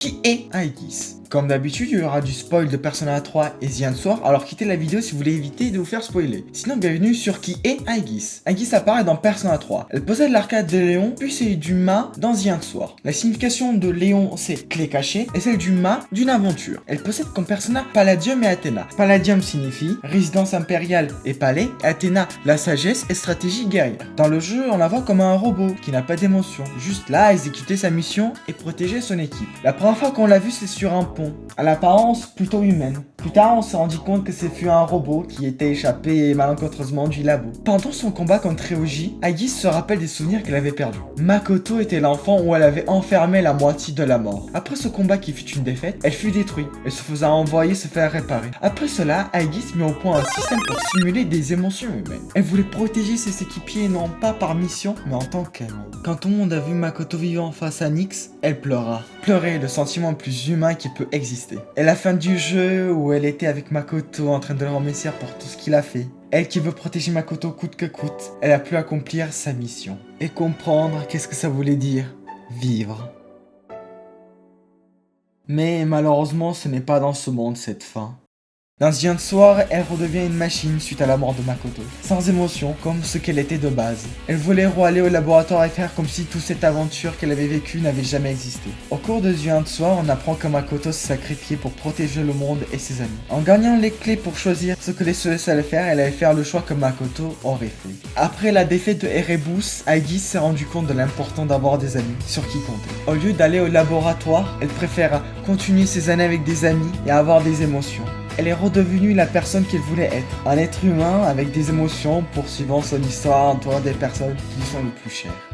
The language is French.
Qui est Aegis? Comme d'habitude, il y aura du spoil de Persona 3 et The End Sword, alors quittez la vidéo si vous voulez éviter de vous faire spoiler. Sinon, bienvenue sur Qui est Aegis. Aegis apparaît dans Persona 3. Elle possède l'arcade de Léon, puis celle du Ma dans The End Sword. La signification de Léon, c'est clé cachée, et celle du Ma, d'une aventure. Elle possède comme persona Palladium et Athéna. Palladium signifie résidence impériale et palais, et Athéna, la sagesse et stratégie guerrière. Dans le jeu, on la voit comme un robot qui n'a pas d'émotion, juste là à exécuter sa mission et protéger son équipe. La première fois qu'on l'a vue, c'est sur un pont, à l'apparence plutôt humaine. Plus tard, on s'est rendu compte que ce fut un robot qui était échappé malencontreusement du labo. Pendant son combat contre Ryoji, Aegis se rappelle des souvenirs qu'elle avait perdus. Makoto était l'enfant où elle avait enfermé la moitié de la mort. Après ce combat qui fut une défaite, elle fut détruite et se faisant envoyer se faire réparer. Après cela, Aegis mit au point un système pour simuler des émotions humaines. Elle voulait protéger ses équipiers non pas par mission, mais en tant qu'amie. Quand tout le monde a vu Makoto vivant face à Nyx, elle pleura. Pleurer est le sentiment le plus humain qui peut exister. Et la fin du jeu où elle était avec Makoto en train de le remercier pour tout ce qu'il a fait. Elle qui veut protéger Makoto coûte que coûte, elle a pu accomplir sa mission. Et comprendre qu'est-ce que ça voulait dire, vivre. Mais malheureusement, ce n'est pas dans ce monde cette fin. Dans The End Sword, elle redevient une machine suite à la mort de Makoto, sans émotion comme ce qu'elle était de base. Elle voulait aller au laboratoire et faire comme si toute cette aventure qu'elle avait vécue n'avait jamais existé. Au cours de The End Sword, on apprend que Makoto se sacrifiait pour protéger le monde et ses amis. En gagnant les clés pour choisir ce que les SOS allaient faire, elle allait faire le choix que Makoto aurait fait. Après la défaite de Erebus, Aegis s'est rendu compte de l'important d'avoir des amis sur qui compter. Au lieu d'aller au laboratoire, elle préfère continuer ses années avec des amis et avoir des émotions. Elle est redevenue la personne qu'elle voulait être, un être humain avec des émotions poursuivant son histoire entourant des personnes qui lui sont les plus chères.